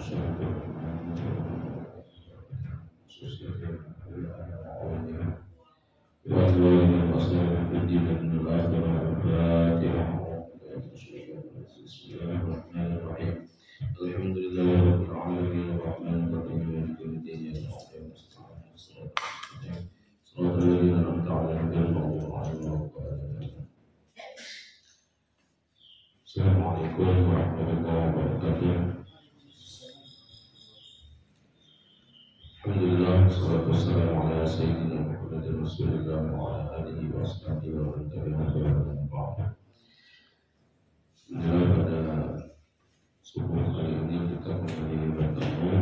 Assalamualaikum warahmatullahi wabarakatuh. Alhamdulillah, wassalatu wassalamu ala sayyidina Muhammadin Rasulillah wa ala alihi wa sahbihi wa man tabi'ahum bi ihsan ila yaumil qiyamah. Pada subuh kali ini kita kembali bertemu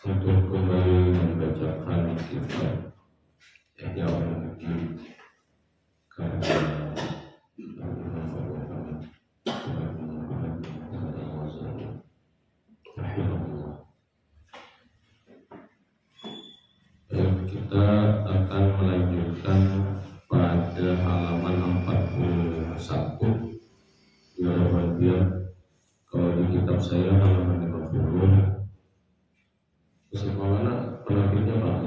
untuk kembali membacakan kitab Ihya Ulumuddin karya kita akan melanjutkan pada halaman 41 ya bagian. Kalau di kitab saya halaman 50. Bagaimana penerbitnya Pak?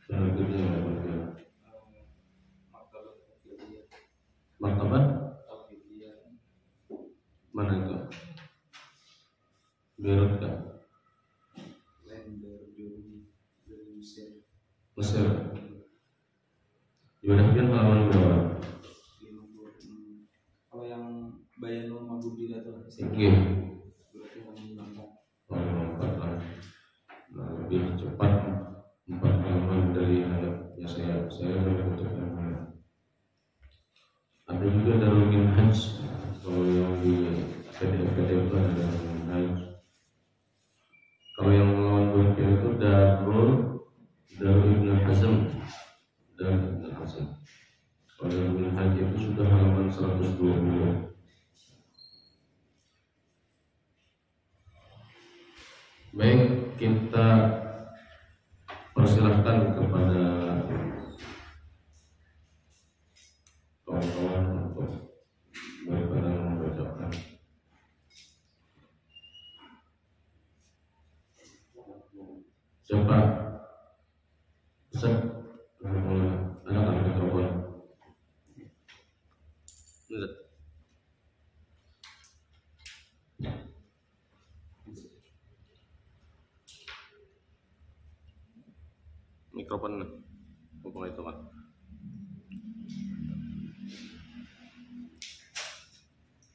Penerbitnya bagian Martabat? Mana itu? Beirut kan? Mesir. Yaudah kan halaman berapa? Kalau yang Bayanul Mabudila itu Oke. berarti halaman 4 lah. Nah, lebih cepat 4 halaman dari hadapnya saya lebih cepat. Ada juga Darul Minhaj. Kalau yang di PDF itu ada Darul Minhaj. Kalau yang melawan Burkina itu Darul Ibn Hazm dan Ibn Hazm. Kalau Darul Minhaj itu sudah halaman 120. Baik, kita persilahkan kepada kawan-kawan untuk daripada membacakan. Siapa? Ustaz, ada kan mikrofon? Mikrofon bukan itu kan?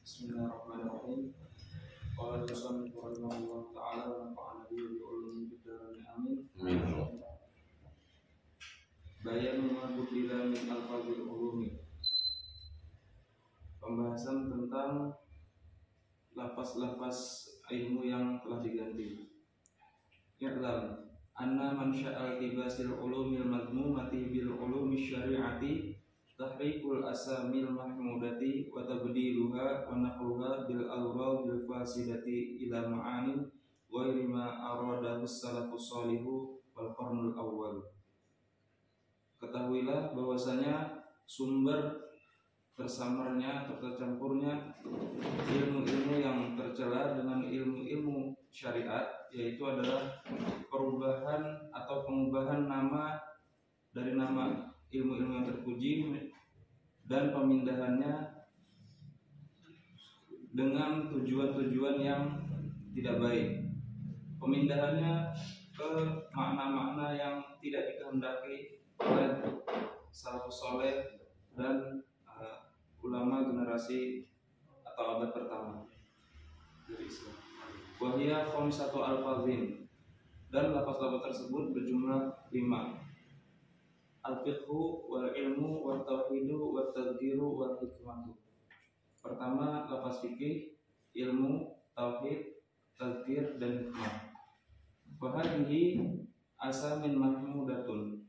Bismillahirrahmanirrahim. Qala al-musannif rahimahullah ta'ala wa nafa'ana bihi bi ulumi fid dharain amin. Bayan ma budila min alfazil ulumi. Pembahasan tentang lafaz-lafaz ilmu yang telah diganti. I'lam anna man sya'al tibasil ulumil madmumati bil ulumi syari'ati tahriful asamil mahmudati wa tabdiluha wa naqluha bil alradil fasidati ila ma'anin ghairi ma aradahu salafus shalihu wal qarnul awwal. Ketahuilah bahwasanya sumber tersamarnya atau tercampurnya ilmu-ilmu yang tercela dengan ilmu-ilmu syariat, yaitu adalah perubahan atau pengubahan nama dari nama ilmu-ilmu yang terpuji dan pemindahannya dengan tujuan-tujuan yang tidak baik. Pemindahannya ke makna-makna yang tidak dikehendaki oleh salafus saleh dan ulama generasi atau abad pertama dari Islam. Wahia khamsatu alfazin, dan lafaz-lafaz tersebut berjumlah 5. Al-fiqhu wal ilmu wal tauhidu wal tadhkiru wal hikmatu. Pertama, lafaz fikih, ilmu, tauhid, tadhkir dan hikmah. Wa hadhihi asamin mahmudatun.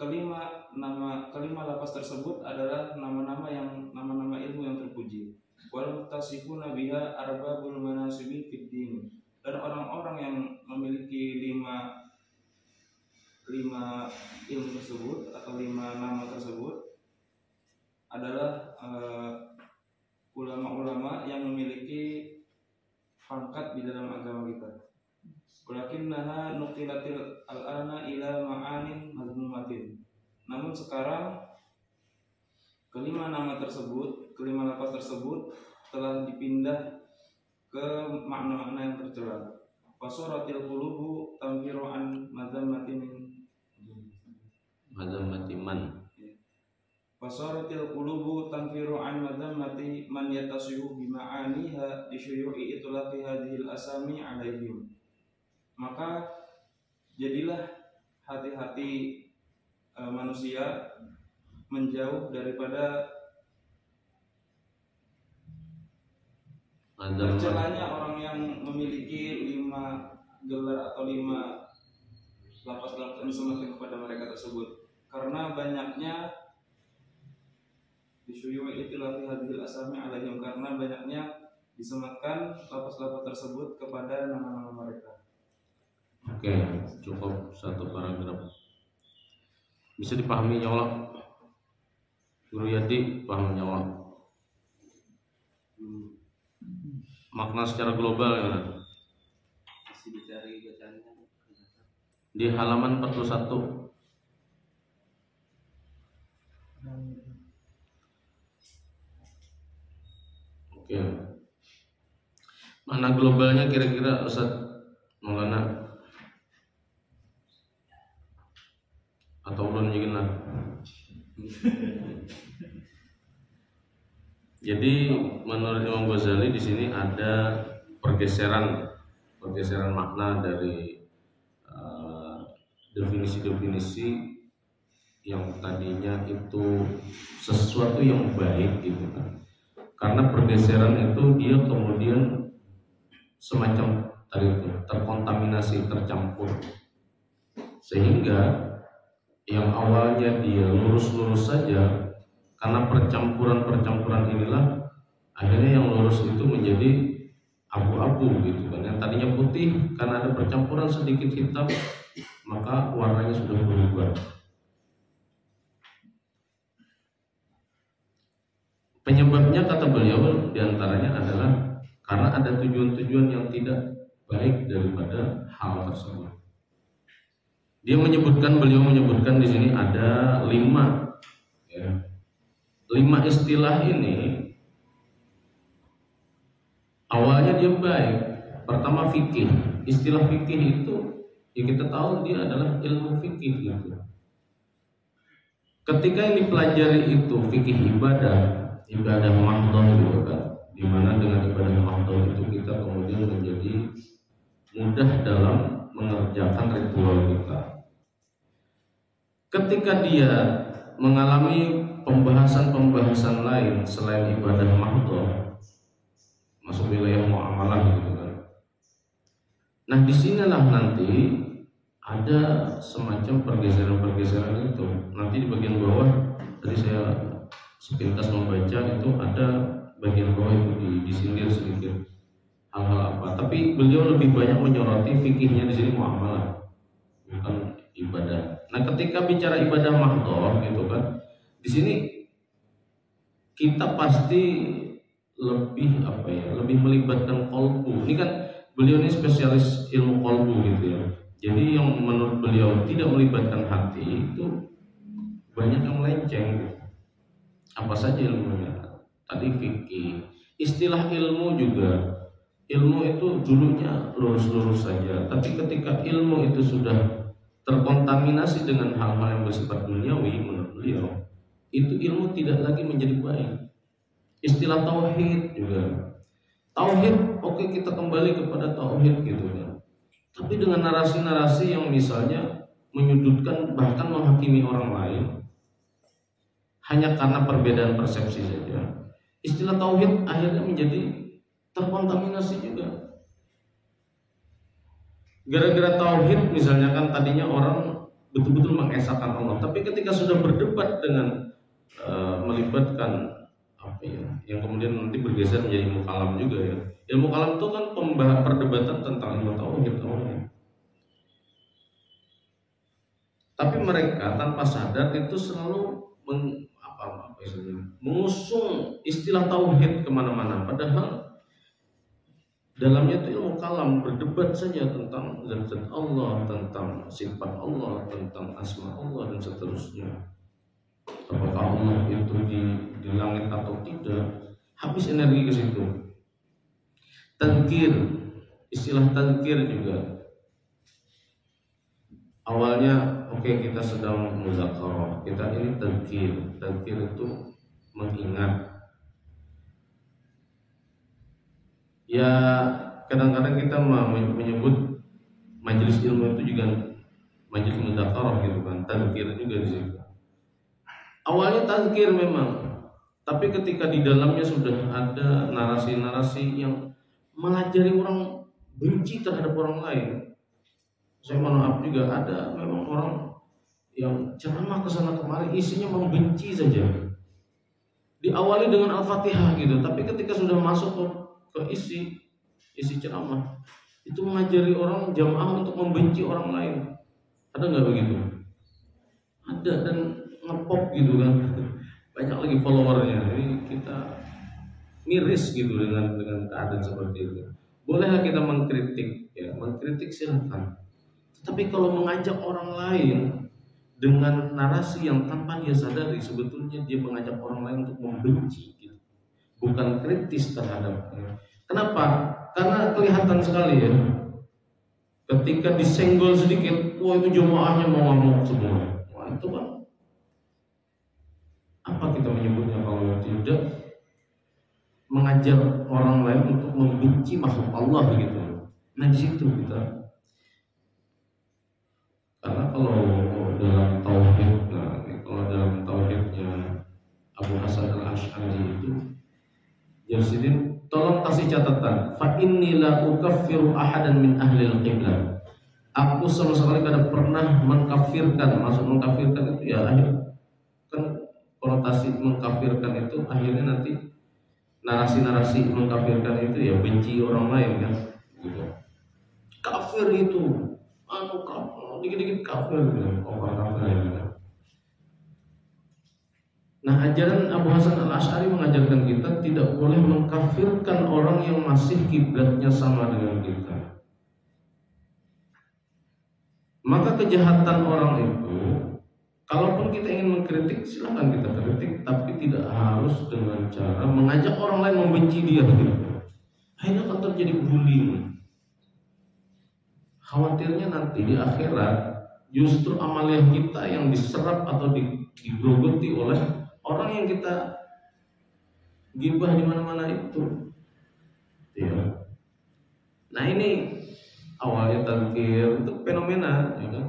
Kelima lafaz tersebut adalah nama-nama ilmu yang terpuji. Wal muttasifuna biha arbabul manasibi fid din. Dan orang-orang yang memiliki 5 ilmu tersebut atau 5 nama tersebut adalah ulama-ulama yang memiliki pangkat di dalam agama kita. Walakinnaha nuqilatil al-ana ila ma'anin mazmumatin. Namun sekarang kelima lafaz tersebut telah dipindah ke makna-makna yang tercela. Fasuratil qulubu tanfiru an madzamati man. Fasaratil qulubu tanfiru an madzamati man yatasihu bima'aniha li syuyu'i itlaqi hadhil asami alaihim. Maka jadilah hati-hati manusia menjauh daripada tercelanya orang yang memiliki 5 gelar atau 5 lapas-lapas yang disematkan kepada mereka tersebut, karena banyaknya disyuyu'i itlaqi hadhil asami alaihim, karena banyaknya disematkan lapas-lapas tersebut kepada nama-nama mereka. Oke, cukup 1 paragraf. Bisa dipahami nyawa? Guru Yati paham nyawa? Makna secara global ya. Masih dicari bacaannya Di halaman 41. Oke. Makna globalnya kira-kira Ustaz Maulana atau ulun nyiginna. Jadi menurut Imam Ghazali di sini ada pergeseran makna dari definisi-definisi yang tadinya itu sesuatu yang baik gitu kan. Karena pergeseran itu dia kemudian semacam tadi itu terkontaminasi, tercampur, sehingga yang awalnya dia lurus-lurus saja, karena percampuran inilah akhirnya yang lurus itu menjadi abu-abu gitu kan. Yang tadinya putih karena ada percampuran sedikit hitam, maka warnanya sudah berubah. Penyebabnya kata beliau diantaranya adalah karena ada tujuan-tujuan yang tidak baik daripada hal tersebut. Beliau menyebutkan di sini ada 5 ya. 5 istilah ini awalnya dia baik. Pertama fikih. Istilah fikih itu ya kita tahu dia adalah ilmu fikih gitu. Ketika yang dipelajari itu fikih ibadah mahdhah gitu kan. Di mana dengan ibadah mahdhah itu kita kemudian menjadi mudah dalam mengerjakan ritual kita. Ketika dia mengalami pembahasan lain selain ibadah mahdhah, masuk wilayah muamalah gitu kan. Nah, disinilah nanti ada semacam pergeseran itu. Nanti di bagian bawah tadi saya sepintas membaca itu ada bagian bawah itu disindir sedikit hal-hal apa. Tapi beliau lebih banyak menyoroti fikihnya di sini muamalah, bukan ibadah. Nah, ketika bicara ibadah mahdhah gitu kan, di sini kita pasti lebih melibatkan qalbu. Ini kan beliau ini spesialis ilmu qalbu gitu ya. Jadi yang menurut beliau tidak melibatkan hati itu banyak yang melenceng gitu. Apa saja ilmunya? Tadi fikih. Istilah ilmu juga. Ilmu itu dulunya lurus-lurus saja, tapi ketika ilmu itu sudah terkontaminasi dengan hal-hal yang bersifat duniawi, menurut beliau itu ilmu tidak lagi menjadi baik. Istilah tauhid juga. Tauhid, oke, kita kembali kepada tauhid gitu kan. Tapi dengan narasi-narasi yang misalnya menyudutkan bahkan menghakimi orang lain hanya karena perbedaan persepsi saja. Istilah tauhid akhirnya menjadi terkontaminasi juga. Gara-gara tauhid misalnya kan tadinya orang betul-betul mengesahkan Allah, tapi ketika sudah berdebat dengan melibatkan yang kemudian nanti bergeser menjadi ilmu kalam juga ya. Ilmu kalam itu kan perdebatan tentang ilmu tauhid. Tapi mereka tanpa sadar itu selalu apa istilahnya, mengusung istilah tauhid kemana-mana, padahal dalamnya itu ilmu kalam, berdebat saja tentang zat Allah, tentang sifat Allah, tentang asma Allah dan seterusnya. Apakah Allah itu di langit atau tidak? Habis energi ke situ. Tadzkir, istilah tadzkir juga. Awalnya kita sedang muzakarah, kita ini tadzkir. Tadzkir itu mengingat. Ya kadang-kadang kita menyebut majelis ilmu itu juga majelis muzakarah gitu kan, tadzkir juga di situ. Awalnya tadzkir memang, tapi ketika di dalamnya sudah ada narasi-narasi yang mengajari orang benci terhadap orang lain. Saya mohon maaf juga ada memang orang yang ceramah kesana kemari isinya membenci saja. Diawali dengan Al-Fatihah gitu, tapi ketika sudah masuk ke isi ceramah itu mengajari orang jamaah untuk membenci orang lain. Ada nggak begitu? Ada, dan ngepop gitu kan. Banyak lagi followernya. Jadi kita miris gitu dengan keadaan seperti itu. Bolehlah kita mengkritik, ya mengkritik silahkan. Tetapi kalau mengajak orang lain dengan narasi yang tanpa dia sadari, sebetulnya dia mengajak orang lain untuk membenci gitu. Bukan kritis terhadapnya. Kenapa? Karena kelihatan sekali ya, ketika disenggol sedikit, wah itu jemaahnya mau ngamuk semua. Wah itu kan, apa kita menyebutnya kalau tidak mengajar orang lain untuk membenci makhluk Allah begitu. Nah di situ kita, karena kalau dalam tauhid, kalau dalam tauhidnya Abu Hasan Al-Asy'ari itu, Jasidin, tolong kasih catatan. Fa inni la ukaffiru ahadan min ahli al-qiblah. Aku sama sekali tidak pernah mengkafirkan. Maksud mengkafirkan itu ya akhir kan konotasi mengkafirkan itu akhirnya nanti narasi-narasi mengkafirkan itu ya benci orang lain kan. Gitu. Kafir itu, kafir, dikit-dikit kafir gitu. Kafir gitu. Nah, ajaran Abu Hasan Al-Asy'ari mengajarkan kita tidak boleh mengkafirkan orang yang masih kiblatnya sama dengan kita. Maka kejahatan orang itu, kalaupun kita ingin mengkritik, silakan kita kritik, tapi tidak harus dengan cara mengajak orang lain membenci dia gitu. Akhirnya akan terjadi bullying. Khawatirnya nanti di akhirat justru amalia kita yang diserap atau digrogoti oleh orang yang kita gibah di mana-mana itu. Ya. Nah ini awalnya tadzkir itu fenomena, ya kan?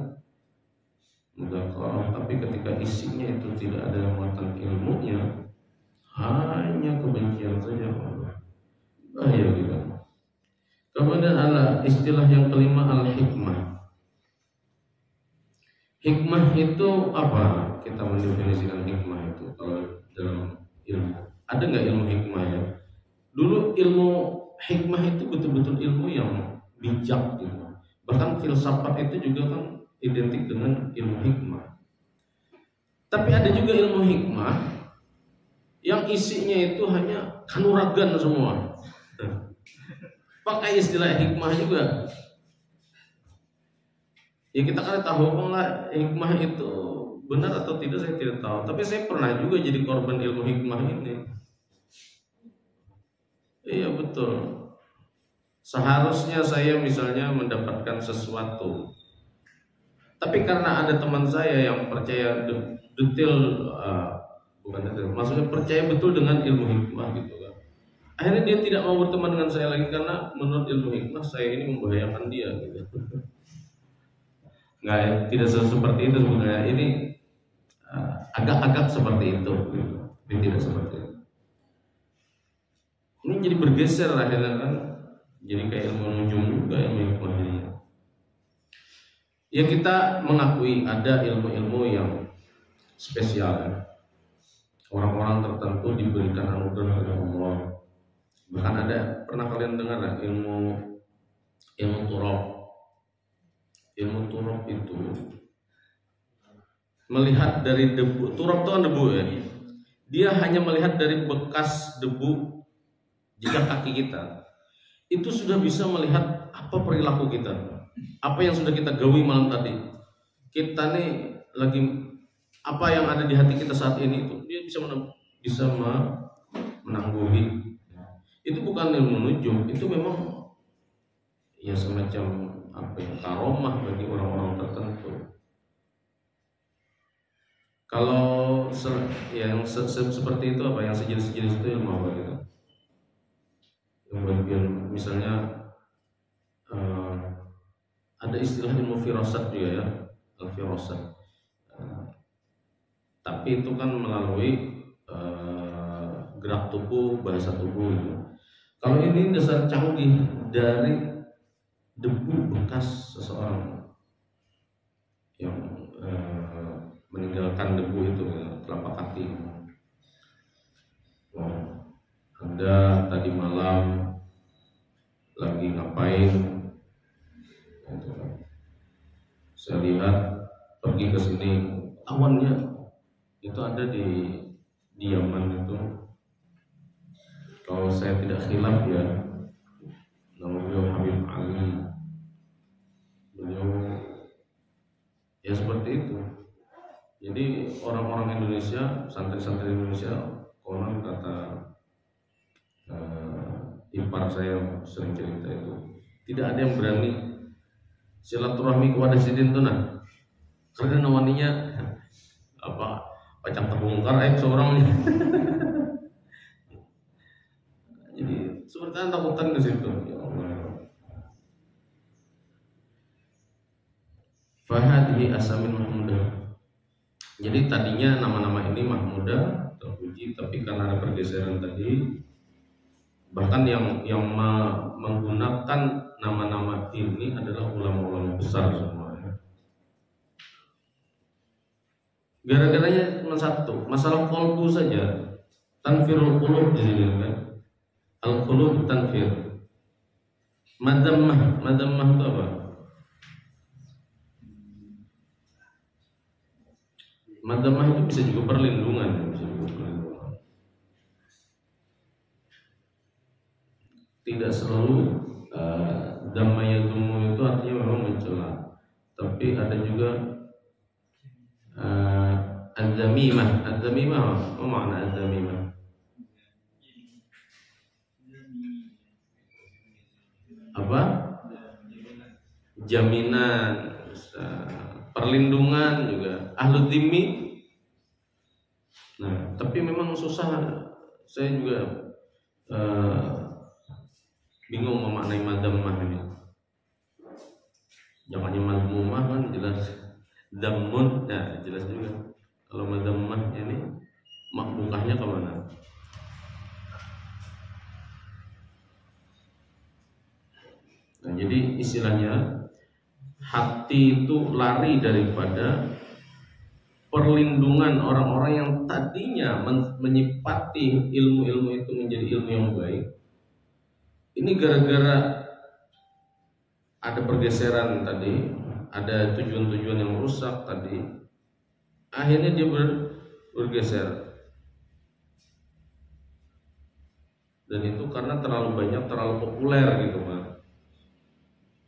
Mudzakarah, tapi ketika isinya itu tidak ada muatan ilmunya, hanya kebencian saja, bahaya gitu. Kemudian ada istilah yang kelima, al-hikmah. Hikmah itu apa? Kita mendefinisikan hikmah itu kalau dalam ilmu. Ada nggak ilmu hikmah ya? Dulu ilmu hikmah itu betul-betul ilmu yang bijak gitu. Bahkan filsafat itu juga kan identik dengan ilmu hikmah. Tapi ada juga ilmu hikmah yang isinya itu hanya kanuragan semua. Pakai istilah hikmah juga. Ya kita kan tahu lah hikmah itu benar atau tidak saya tidak tahu. Tapi saya pernah juga jadi korban ilmu hikmah ini. Iya betul. Seharusnya saya misalnya mendapatkan sesuatu, tapi karena ada teman saya yang percaya detail, bukan detail, maksudnya percaya betul dengan ilmu hikmah gitu kan. Akhirnya dia tidak mau berteman dengan saya lagi karena menurut ilmu hikmah saya ini membahayakan dia gitu. Nggak, tidak seperti itu sebenarnya. Ini agak-agak seperti itu gitu. Tapi tidak seperti itu. Ini jadi bergeser akhirnya kan. Jadi kayak ilmu nujum juga ilmu hikmah jadinya. Ya kita mengakui ada ilmu-ilmu yang spesial ya. Orang-orang tertentu diberikan anugerah oleh Allah. Bahkan ada, pernah kalian dengar ya, ilmu turab. Ilmu turab itu melihat dari debu. Turab itu kan debu ya. dia hanya melihat dari bekas debu jejak kaki kita, itu sudah bisa melihat apa perilaku kita, apa yang sudah kita gawi malam tadi. Kita nih lagi apa yang ada di hati kita saat ini, itu dia bisa menangguhi. Itu bukan ilmu nujum, itu memang ya semacam apa ya, karomah bagi orang-orang tertentu. Kalau yang seperti itu apa, yang sejenis-sejenis itu ilmu apa gitu? Yang bagian misalnya ada istilah ilmu firasat juga ya, al-firasat. Tapi itu kan melalui gerak tubuh, bahasa tubuh gitu. Kalau ini dasar canggih dari debu bekas seseorang yang meninggalkan debu itu telapak kaki. Anda tadi malam lagi ngapain? Saya lihat pergi ke sini, awannya itu ada di Yaman itu. Kalau saya tidak khilaf ya, nama beliau Habib Ali. Beliau ya seperti itu. Jadi orang-orang Indonesia, santri-santri Indonesia, konon kata ipar saya sering cerita itu, tidak ada yang berani silaturahmi kepada Sidin Tuna, karena nawaninya apa pacang terbongkar aib seorang. Jadi seperti takutan ke situ. Ya Allah. Fahadhi asamin mahmudah. Jadi tadinya nama-nama ini mahmudah, terpuji, tapi karena ada pergeseran tadi, bahkan yang menggunakan nama-nama ini adalah ulama-ulama besar semuanya. Gara-garanya cuma satu, masalah qalbu saja. Tanfirul qulub dijadikan al-qulub tanfir. Madammah itu apa? Madammah itu bisa juga perlindungan, Tidak selalu dammayadumu itu artinya memang mencela, tapi ada juga ad-damimah. Ad-damimah apa makna ad-damimah? Apa? Jaminan, perlindungan juga. Ahlud dhimmi. Nah, tapi memang susah. Saya juga bingung memaknai madammah ini. Jangannya madmumah kan jelas, dammun ya jelas juga. Kalau madammah ini makbukahnya ke mana? Nah, jadi istilahnya hati itu lari daripada perlindungan orang-orang yang tadinya menyipati ilmu-ilmu itu menjadi ilmu yang baik. Ini gara-gara ada pergeseran tadi, ada tujuan-tujuan yang rusak tadi, akhirnya dia bergeser. Dan itu karena terlalu banyak, terlalu populer gitu kan.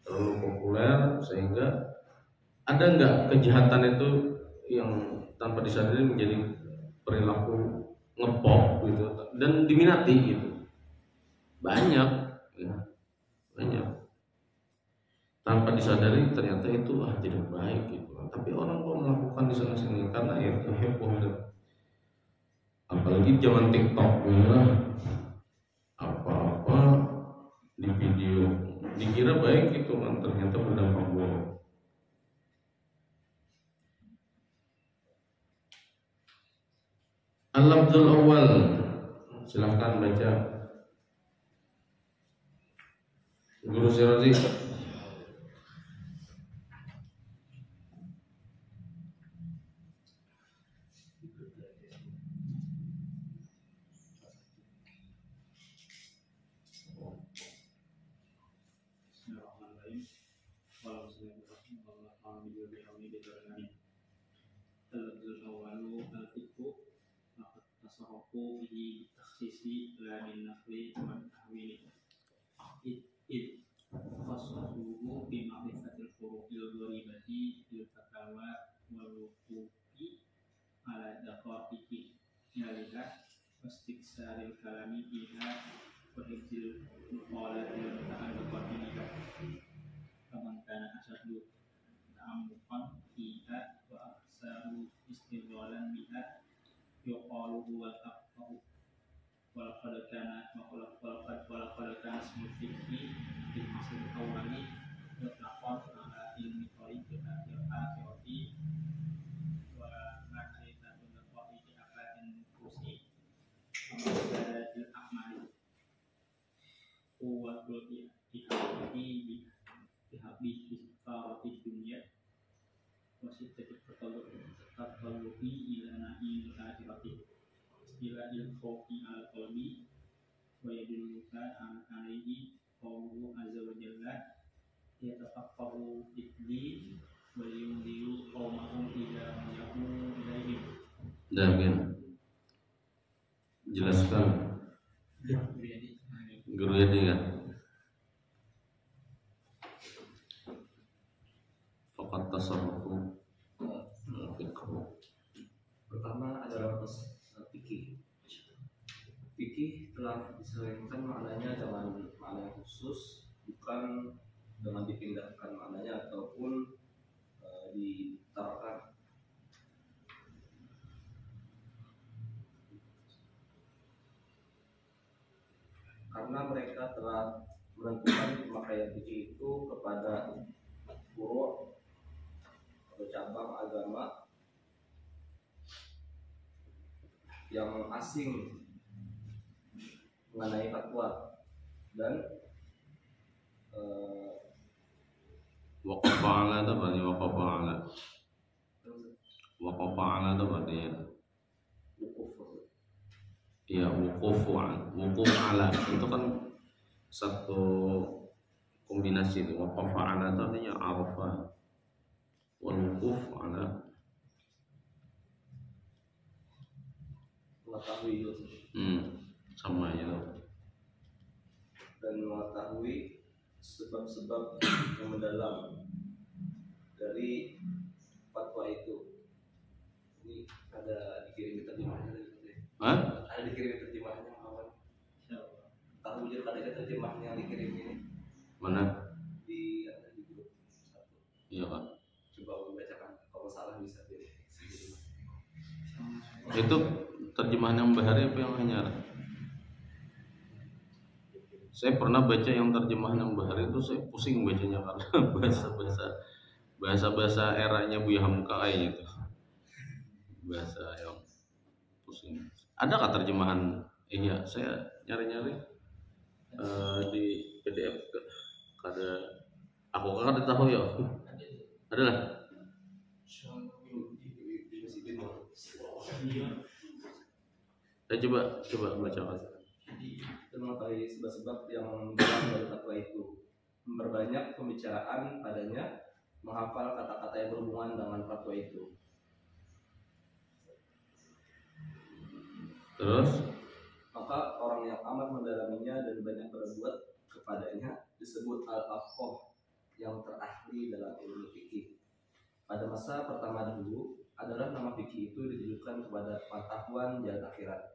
Terlalu populer sehingga ada nggak kejahatan itu yang tanpa disadari menjadi perilaku ngepop gitu dan diminati gitu. Banyak ya, banyak. Tanpa disadari ternyata itu tidak baik gitu. Tapi orang kok melakukan di sana sini karena ya itu heboh gitu. Apalagi zaman TikTok ya, apa-apa di video dikira baik gitu kan, ternyata berdampak buruk. Al-lafzul awal, silahkan baca Guru Syirazi. tasawufu bihi takhsisi la min nafli wa tahwili id khasasuhu bi ma'rifatil furu'il gharibati bil fatawa wal wuqufi ala daqaiqi yaliha wastiksaril kalami biha wa hifzil muqalatil ta'alluqati biha kaman kana asadu ta'ammuqan biha wa aksaru istighalan biha yuqalu huwal aqfahu walaqad kana ismul fiqhi bil asl awali mutlaqan ala ilmi tariqil akhirati wa ma'rifatul qawli akhlaqin nufusi wa ma'rifatul a'mali quwwatul ihati bihabbi isfarati dunya wa sittatul taqallubi ila na'il akhirati istilah il-khawfi al-qalbi wa yadulluka alaihi qawluhu azza wa jalla yatafaqahu fid-din wa yunziru qawmahum idza raja'u ilaihim. Dan jelaskan guru Yadi kan fakat tasarrufu fikru. Pertama adalah fikih. Fikih telah disesuaikan maknanya dengan makna yang khusus, bukan dengan dipindahkan maknanya ataupun ditaruhkan. Karena mereka telah menentukan pemakaian fikih itu kepada furu' atau cabang agama yang asing mengenai fatwa dan waqafa ala itu berarti waqafa ala itu berarti ya wuquf ala itu kan satu kombinasi itu. Waqafa ala itu artinya arafa wal wuquf ala mengetahui sama ya dan mengetahui sebab-sebab yang mendalam dari fatwa itu. Ini ada dikirim terjemahnya tadi. Ada dikirim terjemahnya kawan. Tahu juga ada terjemahnya yang dikirim ini. Mana? Di grup 1. Iya kan. Coba membacakan kalau salah bisa pilih. Itu terjemahan yang Bahari apa yang Hanyar? Saya pernah baca yang terjemahan yang Bahari itu saya pusing bacanya karena bahasa eranya Buya Hamka kayaknya itu. Bahasa yang pusing. Adakah terjemahan? Iya, saya nyari-nyari di PDF kada aku kan tahu ya. Adalah saya coba bacakan. Dan mengetahui sebab-sebab yang mendalam dari fatwa itu, memperbanyak pembicaraan padanya, menghafal kata-kata yang berhubungan dengan fatwa itu. Terus Maka orang yang amat mendalaminya dan banyak berbuat kepadanya disebut al-afqah, yang terahli dalam ilmu fikih. Pada masa pertama dahulu adalah nama fikih itu ditujukan kepada pengetahuan jalan akhirat,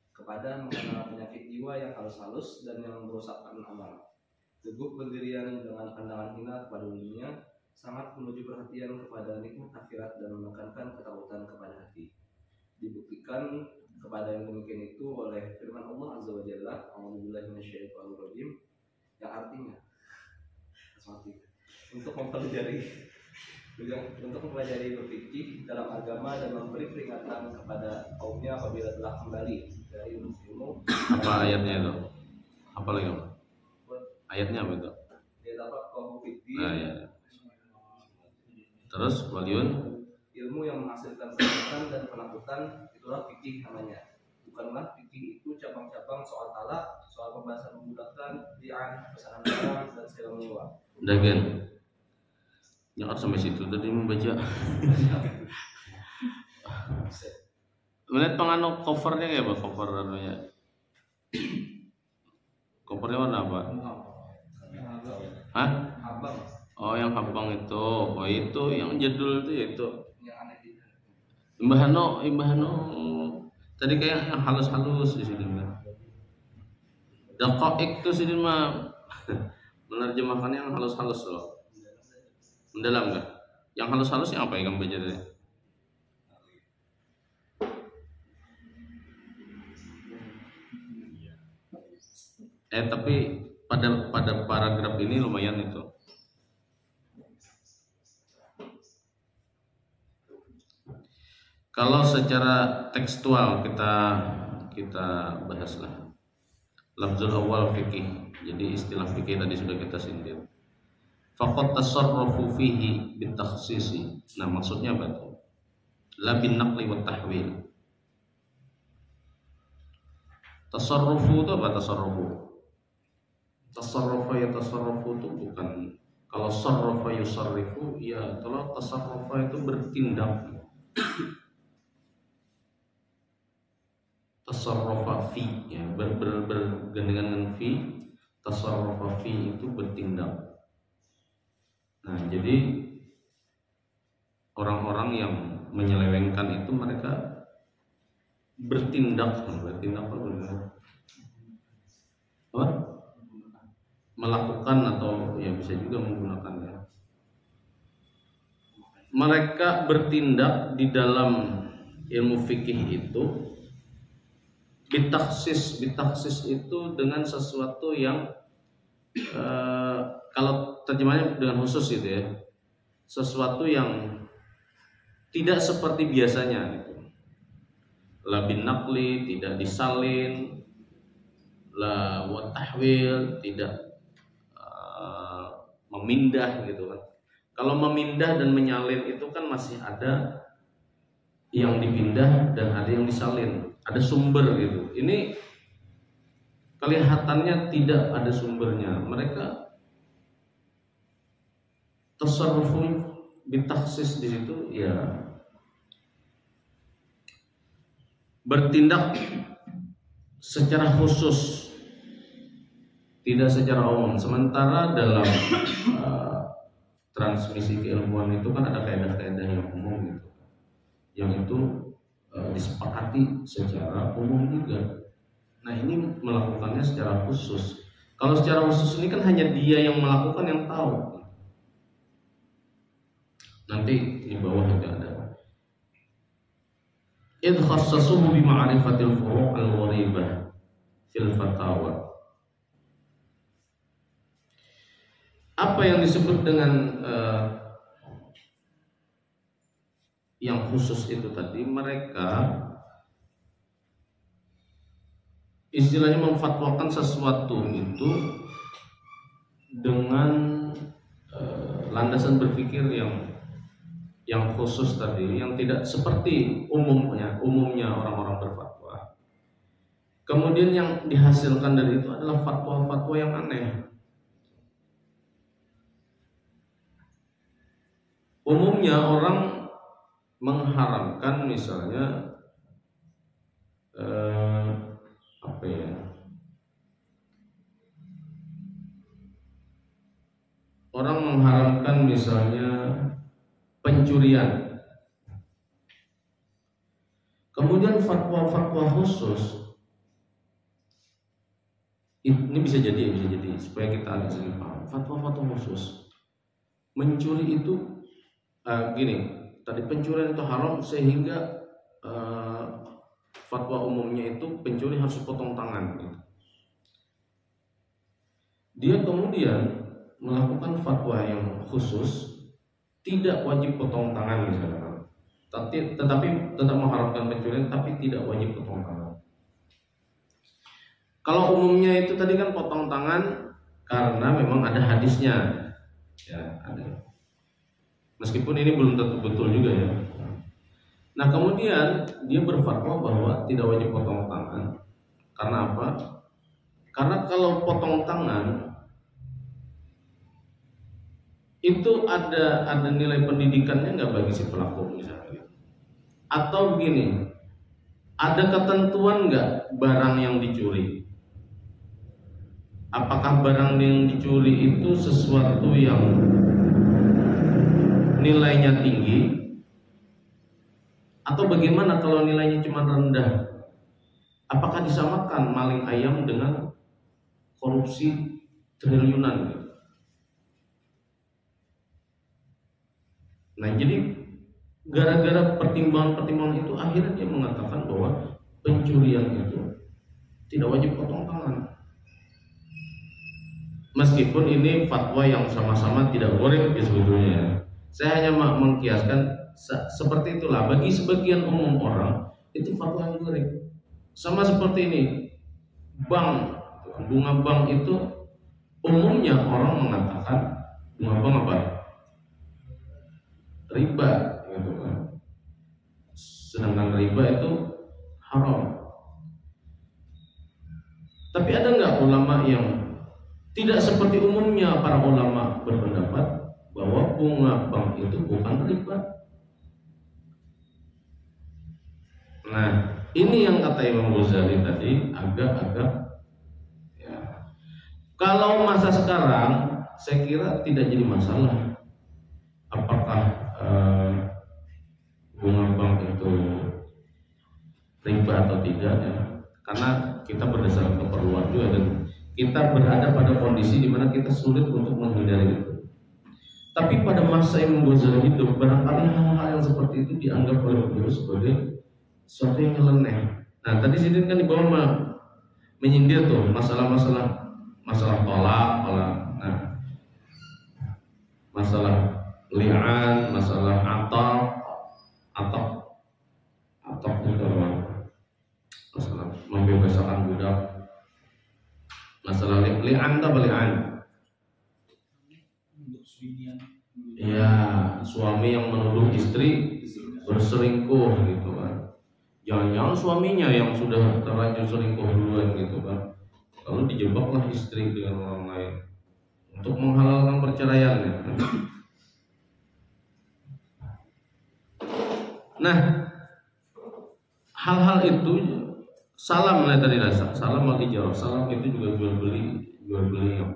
kepada mengenal penyakit jiwa yang halus-halus dan yang merusakkan amal. Teguh pendirian dengan pandangan hina kepada dunia, sangat menuju perhatian kepada nikmat akhirat dan menekankan ketakutan kepada hati. Dibuktikan kepada yang demikian itu oleh firman Allah Azza wa Jalla, A'udzubillahi minasyaitonir rajim, yang artinya untuk mempelajari berfikih dalam agama dan memberi peringatan kepada kaumnya apabila telah kembali dari ilmu. apa ayatnya itu? Apa lagi? Ayatnya apa itu? Nah, ya. Terus waliun ilmu yang menghasilkan ketakutan dan penakutan, itulah fikih namanya. Bukanlah fikih itu cabang-cabang soal talak, soal pembahasan memudahkan, li'an, pesanan barang, dan sewa menyewa. Dagen nyakar sampai situ tadi membaca. Melihat penganu covernya kayak apa? Cover anunya. Covernya warna apa? Hah? Abang Oh, yang habang itu. Oh, itu yang jadul itu ya itu. yang aneh di Imbahano. Tadi kayak yang halus-halus di sini mah. Daqaiq tuh sini mah menerjemahkannya yang halus-halus loh. Mendalam enggak? Yang halus-halus yang apa yang kamu baca tadi? Tapi pada paragraf ini lumayan itu. Kalau secara tekstual kita bahaslah. Lafzul awal fikih. Jadi istilah fikih tadi sudah kita sindir. Faqad tasarrafu fihi bitakhsisi. Nah, maksudnya apa tuh? La bin naqli wa tahwil. Tasarrufu itu apa tasarrufu? Tasarrufa ya tasarrufu itu bukan, kalau sarrafa yusarrifu ya, kalau tasarrufa itu bertindak. Tasarrufa fi ya, bergandengan dengan fi. Tasarrufa fi itu bertindak. Nah, jadi orang-orang yang menyelewengkan itu mereka bertindak apa? Melakukan atau ya bisa juga menggunakannya. Mereka bertindak di dalam ilmu fikih itu bitaksis itu dengan sesuatu yang kalau terjemahnya dengan khusus gitu ya, sesuatu yang tidak seperti biasanya gitu. La bin naqli tidak disalin, la wa tahwil tidak memindah gitu kan. Kalau memindah dan menyalin itu kan masih ada yang dipindah dan ada yang disalin, ada sumber gitu. Ini kelihatannya tidak ada sumbernya. Mereka tasarrufu bitaksis di situ ya, bertindak secara khusus, tidak secara umum. Sementara dalam transmisi keilmuan itu kan ada kaidah-kaidah yang umum gitu, yang itu disepakati secara umum juga. Nah, ini melakukannya secara khusus. Kalau secara khusus ini kan hanya dia yang melakukan, yang tahu. Nanti di bawah ada. Idh khassasuhu bi ma'rifatil furu' al-gharibah fil fatawa. Apa yang disebut dengan yang khusus itu tadi, mereka istilahnya memfatwakan sesuatu itu dengan landasan berpikir yang khusus tadi, yang tidak seperti umumnya orang-orang berfatwa. Kemudian yang dihasilkan dari itu adalah fatwa-fatwa yang aneh. Umumnya orang mengharamkan misalnya orang mengharamkan misalnya pencurian. Kemudian fatwa-fatwa khusus ini bisa jadi supaya kita agak sedikit paham. Fatwa-fatwa khusus mencuri itu gini, tadi pencurian itu haram sehingga fatwa umumnya itu pencuri harus potong tangan gitu. Dia kemudian melakukan fatwa yang khusus tidak wajib potong tangan misalnya, tetapi tetap mengharapkan pencurian tapi tidak wajib potong tangan. Kalau umumnya itu tadi kan potong tangan karena memang ada hadisnya, ya ada. Meskipun ini belum tentu betul juga ya. Nah, kemudian dia berfatwa bahwa tidak wajib potong tangan. Karena apa? Karena kalau potong tangan itu ada nilai pendidikannya nggak bagi si pelaku misalnya gitu. Atau begini, ada ketentuan nggak barang yang dicuri? Apakah barang yang dicuri itu sesuatu yang nilainya tinggi, atau bagaimana kalau nilainya cuma rendah? Apakah disamakan maling ayam dengan korupsi triliunan? Nah, jadi gara-gara pertimbangan-pertimbangan itu akhirnya dia mengatakan bahwa pencurian itu tidak wajib potong tangan. Meskipun ini fatwa yang sama-sama tidak boleh sebetulnya. Saya hanya mengkiaskan seperti itulah. Bagi sebagian umum orang itu fatwa yang boleh. Sama seperti ini, bunga bank itu umumnya orang mengatakan bunga bank apa? Riba, gitu kan. Sedangkan riba itu haram. Tapi ada nggak ulama yang tidak seperti umumnya para ulama berpendapat bahwa bunga bank itu bukan riba? Nah, ini yang kata Imam Ghazali tadi agak-agak ya. Kalau masa sekarang saya kira tidak jadi masalah apakah bunga bank itu riba atau tidak ya. Karena kita berdasarkan keperluan juga dan kita berada pada kondisi di mana kita sulit untuk menghindari itu. Tapi pada masa Imam Ghazali hidup, barangkali hal-hal yang seperti itu dianggap oleh beliau sebagai sesuatu yang nyeleneh. Nah, tadi sini kan di bawah menyindir tuh masalah tolak. Nah, masalah li'an, masalah atok itu masalah membebaskan budak. Masalah li'an tak li'an. Ya, suami yang menuduh istri berselingkuh gitu kan. Jangan-jangan suaminya yang sudah terlanjur selingkuh duluan gitu kan. Lalu dijebaklah istri dengan orang lain untuk menghalalkan perceraiannya. Nah, hal-hal itu salam lah tadi rasa. Salam al-ijarah. Salam itu juga jual beli yang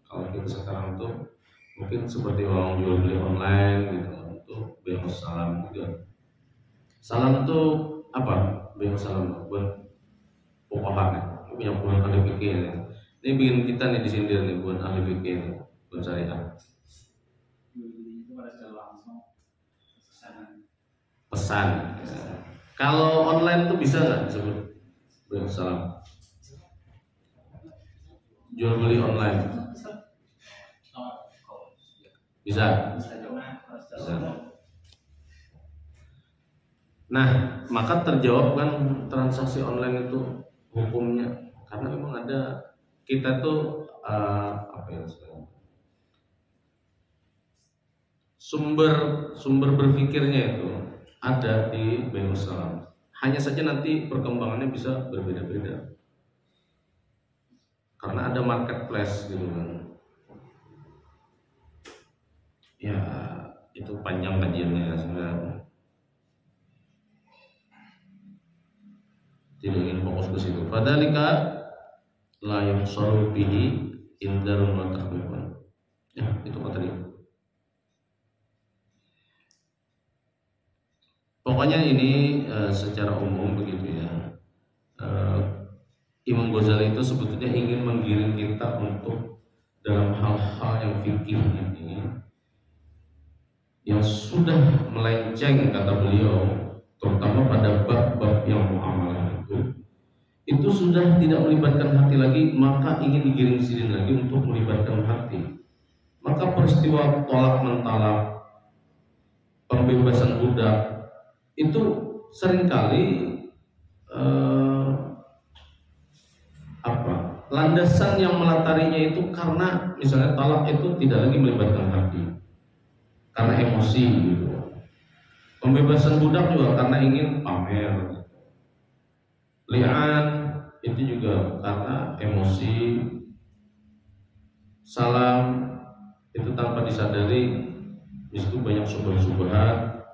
kalau kita sekarang tuh mungkin seperti orang jual beli online gitu, itu beli salam juga. Salam itu apa? Beli salam buat pokoknya punya buat ahli fikih ya. Ini bikin kita nih disindir nih buat ahli fikih, buat syariah. Pesan. Ya. Kalau online tuh bisa nggak disebut beli salam? Jual beli online. Bisa. Nah, maka terjawab kan transaksi online itu hukumnya, karena memang ada kita tuh sumber berpikirnya itu ada di Bani Salam. Hanya saja nanti perkembangannya bisa berbeda-beda karena ada marketplace gitu kan. Ya, itu panjang kajiannya sebenarnya. Tidak ingin fokus ke situ. Fadzalika la yusaru bihi indal mutakhawifan. Ya, itu kata dia. Pokoknya ini secara umum begitu ya. Imam Ghazali itu sebetulnya ingin menggiring kita untuk dalam hal-hal yang fikih ini yang sudah melenceng kata beliau, terutama pada bab-bab yang muamalah itu sudah tidak melibatkan hati lagi, maka ingin digiring sini lagi untuk melibatkan hati. Maka peristiwa tolak mentalak, pembebasan budak itu seringkali landasan yang melatarinya itu karena misalnya talak itu tidak lagi melibatkan hati, karena emosi gitu. Pembebasan budak juga karena ingin pamer. Li'an itu juga karena emosi. Salam itu tanpa disadari di situ banyak subhat-subhat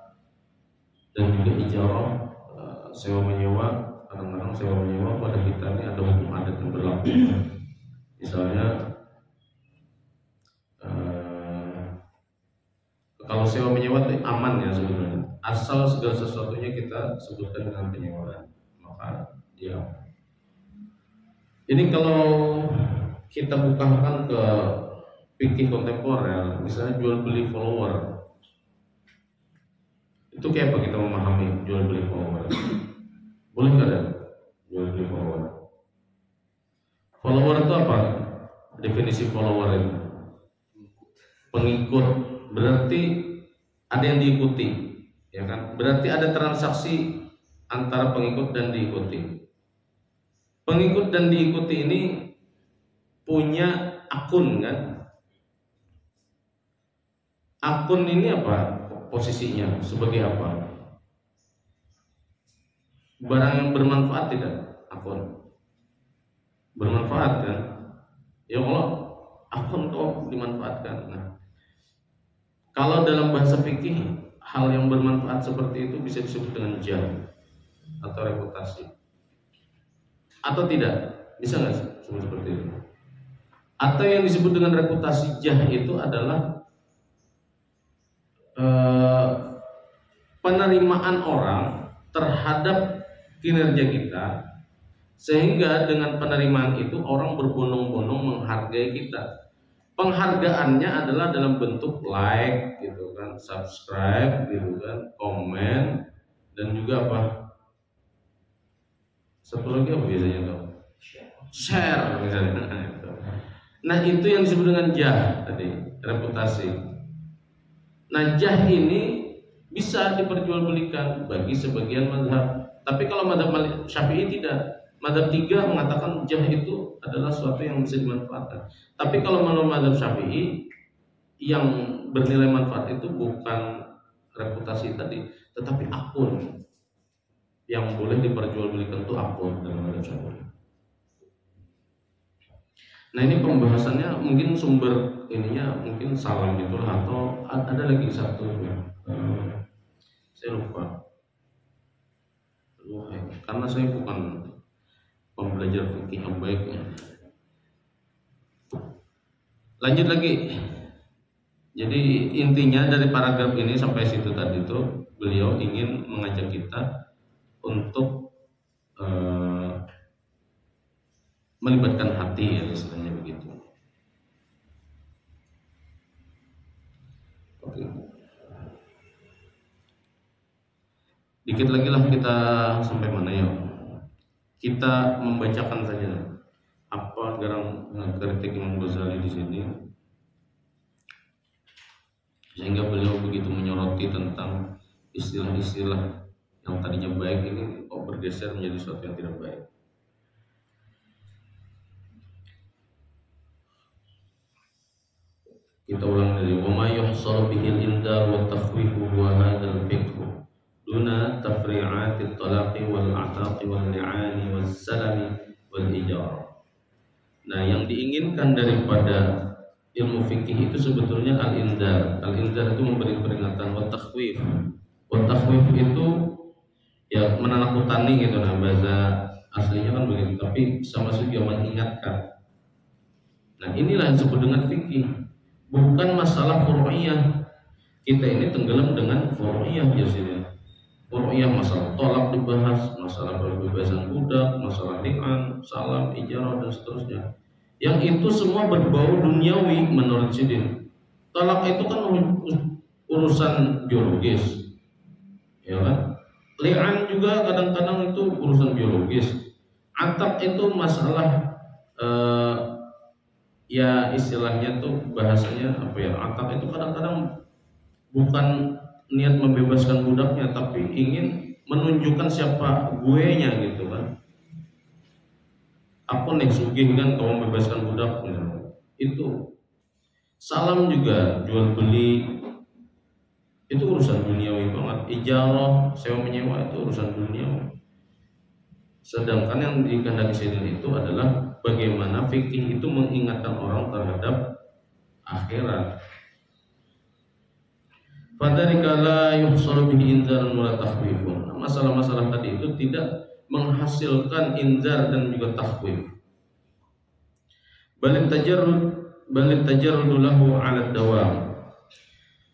dan juga ijarah sewa menyewa, kadang-kadang sewa menyewa pada kita ini ada hukum adat yang berlaku. Misalnya kalau sewa menyewa itu aman ya sebenarnya, asal segala sesuatunya kita sebutkan dengan penyewaan, maka ya. Ini kalau kita bukakan ke fikih kontemporer, misalnya jual beli follower, itu kayak apa kita memahami jual beli follower? Boleh nggak ada jual beli follower? Follower itu apa? Definisi follower itu pengikut, berarti ada yang diikuti, ya kan? Berarti ada transaksi antara pengikut dan diikuti. Pengikut dan diikuti ini punya akun kan? Akun ini apa? Posisinya sebagai apa? Barang yang bermanfaat tidak? Akun bermanfaat kan? Ya Allah, akun kok dimanfaatkan. Nah, kalau dalam bahasa fikih, hal yang bermanfaat seperti itu bisa disebut dengan jah atau reputasi. Atau tidak? Bisa nggak sebut seperti itu? Atau yang disebut dengan reputasi jah itu adalah penerimaan orang terhadap kinerja kita, sehingga dengan penerimaan itu orang berbondong-bondong menghargai kita. Penghargaannya adalah dalam bentuk like gitu kan, subscribe gitu kan, komen, dan juga apa? Satu lagi apa biasanya tuh? Share misalnya. Nah itu yang disebut dengan jah tadi, reputasi. Nah jah ini bisa diperjualbelikan bagi sebagian mazhab. Tapi kalau mazhab Syafi'i tidak. Mazhab 3 mengatakan jah itu adalah sesuatu yang bisa dimanfaatkan. Tapi kalau menurut mazhab Syafi'i, yang bernilai manfaat itu bukan reputasi tadi, tetapi akun. Yang boleh diperjualbelikan itu akun dalam mazhab Syafi'i. Nah ini pembahasannya mungkin sumber ininya mungkin salam itulah, atau ada lagi satu saya lupa. Karena saya bukan pembelajar fikih yang baik ya. Lanjut lagi. Jadi intinya dari paragraf ini sampai situ tadi itu beliau ingin mengajak kita untuk melibatkan hati ya, istilahnya begitu. Oke. Dikit lagi lah kita sampai mana ya? Kita membacakan saja apa garang kritik Imam Ghazali di sini, sehingga beliau begitu menyoroti tentang istilah-istilah yang tadinya baik ini kok bergeser menjadi sesuatu yang tidak baik. Kita ulang dari wa ma yuhsal bihil indar wa takhwifu wa hadzal fiqh duna tafri'ati at-talaqi wal a'taqi wal li'ani was salami wal ijarah. Nah, yang diinginkan daripada ilmu fikih itu sebetulnya al-indar. Al-indar itu memberi peringatan, wa takhwif. Wa takhwif itu ya menakutani gitu, nah bahasa aslinya kan begitu, tapi sama juga mengingatkan. Nah, inilah yang disebut dengan fikih. Bukan masalah furu'iyah. Kita ini tenggelam dengan furu'iyah biasanya. Furu'iyah masalah tolak dibahas, masalah perbebasan budak, masalah li'an, salam, ijarah dan seterusnya. Yang itu semua berbau duniawi menurut Sidin. Tolak itu kan urusan biologis, ya kan? Li'an juga kadang-kadang itu urusan biologis. Atak itu masalah ya istilahnya tuh bahasanya apa ya, atak itu kadang-kadang bukan niat membebaskan budaknya, tapi ingin menunjukkan siapa guenya gitu kan. Aku nih sugih kan kau membebaskan budak gitu. Itu salam juga jual beli itu urusan duniawi banget. Ijarah sewa menyewa itu urusan duniawi. Sedangkan yang dikehendaki sini itu adalah bagaimana fikih itu mengingatkan orang terhadap akhirat. Fadzalika la yuhsalu bihi inzarun wa takhwifun. Masalah-masalah tadi itu tidak menghasilkan inzar dan juga takhwif. Balil tajarrud lahu 'ala dawam.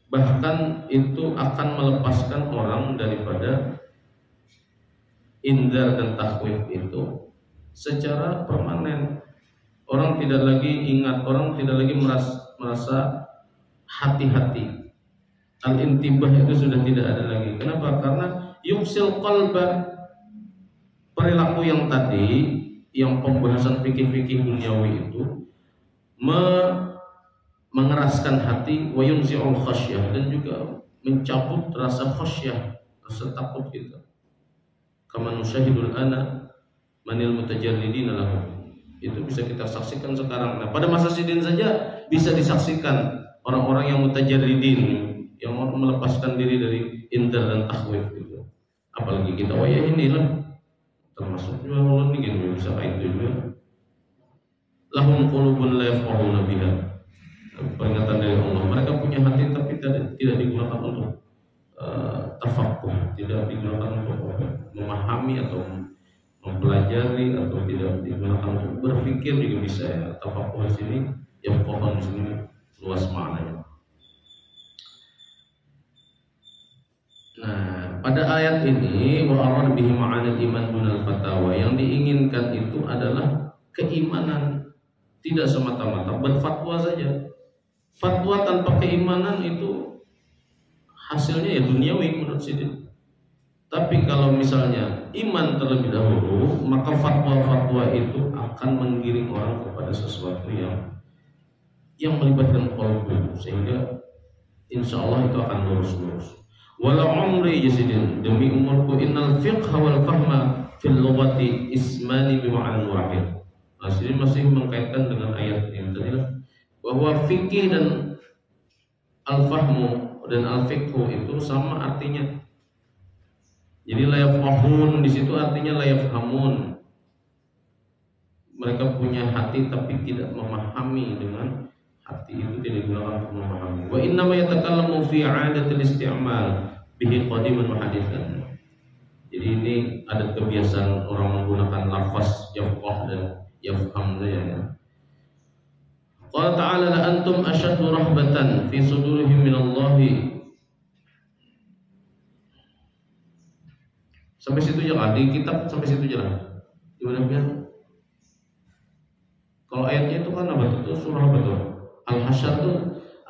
Bahkan itu akan melepaskan orang daripada inzar dan takhwif itu secara permanen. Orang tidak lagi ingat, orang tidak lagi merasa hati-hati. Al-intibah itu sudah tidak ada lagi. Kenapa? Karena yuksil qalba, perilaku yang tadi, yang pembahasan fikih-fikih duniawi itu mengeraskan hati, wa yunzi'ul khasyah, dan juga mencabut rasa khasyah, rasa takut kita. Kama nusyahidul ana manil mutajarridina lahu. Itu bisa kita saksikan sekarang. Nah, pada masa sidin saja bisa disaksikan orang-orang yang mutajarridin, yang mau melepaskan diri dari inzar dan takhwif itu. Apalagi kita wayah inilah termasuk juga orang ini bisa kayak itu juga. Lahum qulubun la yafqahuna biha. Peringatan dari Allah, mereka punya hati tapi tidak digunakan untuk tafaqquh, tidak digunakan untuk memahami atau mempelajari, atau tidak digunakan untuk berpikir juga bisa ya. Tafaqquh di sini, yafqahun di sini luas maknanya. Nah, pada ayat ini wa arad bihi ma'anil iman dunal fatawa, yang diinginkan itu adalah keimanan, tidak semata-mata berfatwa saja. Fatwa tanpa keimanan itu hasilnya ya duniawi menurut Sidin. Tapi kalau misalnya iman terlebih dahulu, maka fatwa-fatwa itu akan menggiring orang kepada sesuatu yang melibatkan qalbu, sehingga insya Allah itu akan lurus-lurus. Walau umri jasidin, demi umurku, innal fiqha wal fahma fil lughati ismani bima'an wahid. Ini masih mengkaitkan dengan ayat yang tadi, bahwa fikih dan al-fahmu dan al-fiqhu itu sama artinya. Jadi la yafqahun di situ artinya la yafhamun. Mereka punya hati tapi tidak memahami, dengan hati itu tidak digunakan untuk memahami. Wa inna ma yatakallamu fi 'adatil isti'mal bihi qadiman wa haditsan. Jadi ini ada kebiasaan orang menggunakan lafaz yafqah dan yafham saja ya. Qala ta'ala la antum ashaddu rahbatan fi sudurihim minallahi. Sampai situ aja di kitab, sampai situ aja lah. Gimana biar? Kalau ayatnya itu kan apa itu surah apa tuh? Al-Hasyr tuh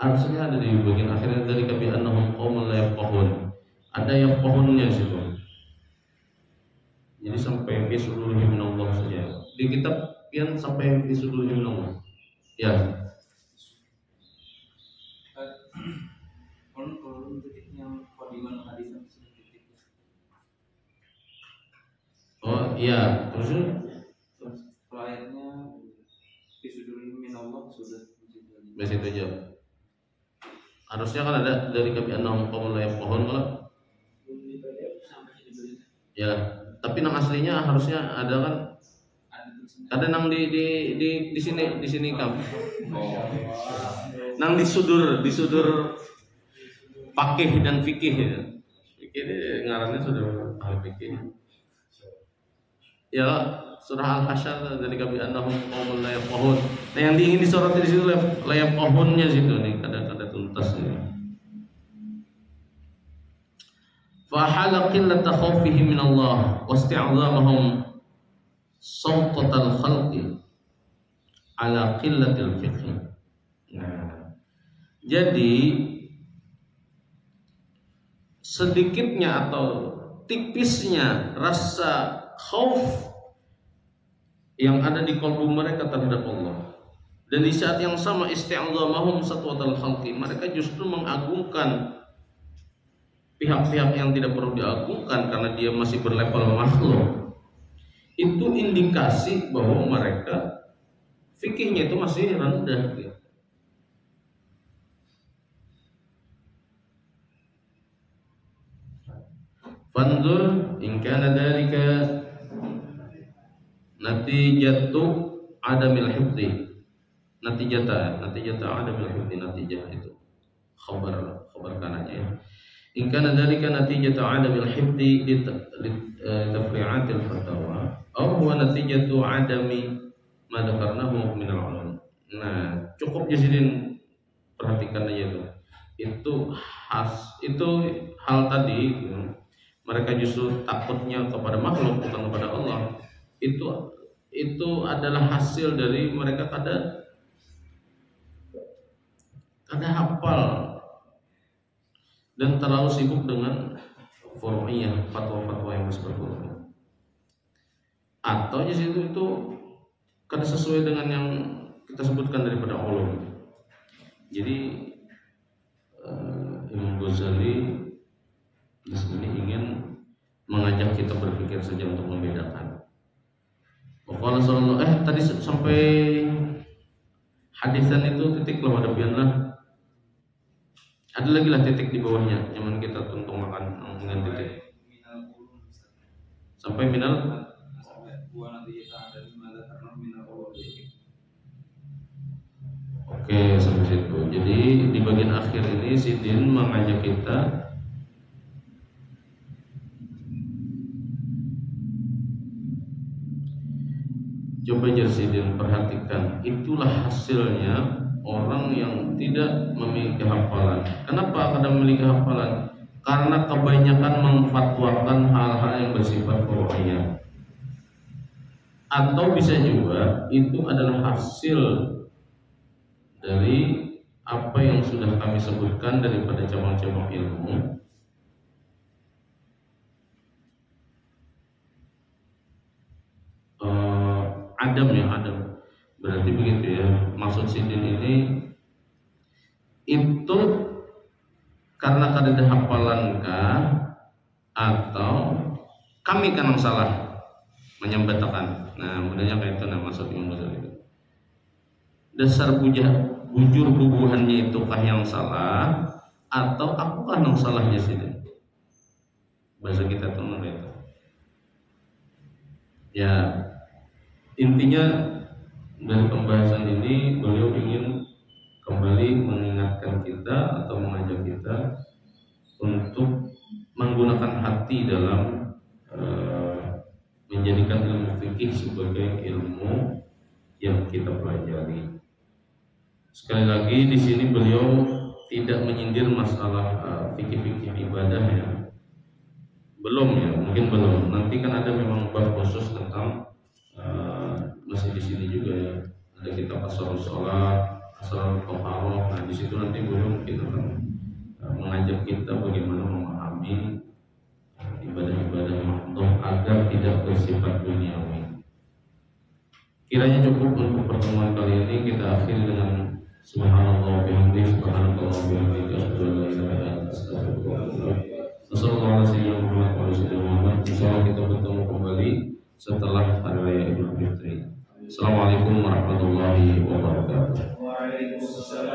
harusnya ada di bagian akhirnya dari kabi annahum qaumun la yafqahun. Ada yafqahunnya di situ. Jadi sampai fi sudurihim minallah saja. Di kitab pian sampai fi sudurihim minallah. Ya. Kalau titik yang qadiman hadisan titik. Oh iya, terus Kalau ayatnya fisudurihim minallah sudah bes itu aja. Harusnya kan ada dari kabi annahum qaumun la yafqahun kalau. Ya, tapi nang aslinya harusnya ada kan. Ada nang di sini kam. Nang di sudur fakih dan fikih ya. Fikih ngarannya sudah ahli fikih. Ya, surah Al-Hasyr dari kabi annahum qaumun la yafqahun. Nah, yang ingin disoroti di situ la yafqahunnya situ nih, kada tuntas ini. Fa hala qillata khaufihim min Allah wa isti'zamahum sawtatal khalqi ala qillatil fiqh. Nah, jadi sedikitnya atau tipisnya rasa khauf yang ada di kalbu mereka terhadap Allah, dan di saat yang sama isti'zamahum satwatal khalqi, mereka justru mengagungkan pihak-pihak yang tidak perlu diagungkan karena dia masih berlevel makhluk. Itu indikasi bahwa mereka fikihnya itu masih rendah gitu. Fanzur in kana dzalika natijatu adamil hifdzi. Natijata adamil hifdzi, natijah itu khabar khabar kanannya ya. In kana dzalika natijatu 'adamil hifdzi li tafri'atil fatawa aw huwa natijatu 'adami ma dzakarnahu min al-'ulum. Nah, cukup Jasidin perhatikan aja tuh. Itu hal tadi ya. Mereka justru takutnya kepada makhluk bukan kepada Allah. Itu adalah hasil dari mereka kada hafal dan terlalu sibuk dengan furu'iyah, fatwa-fatwa yang bersebut. Atau di situ itu kada sesuai dengan yang kita sebutkan daripada ulum. Jadi Imam Ghazali di sini ingin mengajak kita berpikir saja untuk membedakan. Qala sallallahu tadi sampai hadisan itu titik lah hadapianlah. Ada lagi lah titik di bawahnya, yang kita tuntung makan dengan titik. Sampai minal. Oke, sampai situ. Jadi di bagian akhir ini Sidin mengajak kita coba Sidin perhatikan, itulah hasilnya orang yang tidak memiliki hafalan. Kenapa kadang memiliki hafalan? Karena kebanyakan memfatwakan hal-hal yang bersifat furu'iyah. Atau bisa juga itu adalah hasil dari apa yang sudah kami sebutkan daripada cabang-cabang ilmu. Adam. Berarti begitu ya. Maksud Sidin ini itu karena kada ada hafalankah atau kami kan yang salah menyambatakan. Nah, mudahnya kayak itu maksud Imam Ghazali itu. Dasar bujur bubuhannya itu kah yang salah atau aku kan yang salahnya Sidin? Bahasa kita tuh itu. Ya, intinya dari pembahasan ini beliau ingin kembali mengingatkan kita atau mengajak kita untuk menggunakan hati dalam menjadikan ilmu fikih sebagai ilmu yang kita pelajari. Sekali lagi di sini beliau tidak menyindir masalah fikih-fikih ibadah ya. Belum ya, mungkin belum. Nanti kan ada memang bab khusus tentang masih di sini juga ya, ada kitab Asrarus Shalah, Asrarul Toharoh. Nah di situ nanti beliau mungkin akan mengajak kita bagaimana memahami ibadah-ibadah makhluk agar tidak bersifat duniawi. Kiranya cukup untuk pertemuan kali ini, kita akhiri dengan subhanallah wa bihamdihi, subhanallah wa bihamdihi, asyhadu an la ilaha illa anta, astaghfiruka wa atubu ilaik. Wassalamualaikum. Insyaallah kita bertemu kembali setelah hari raya Idul Fitri. Assalamualaikum warahmatullahi wabarakatuh. Waalaikumsalam.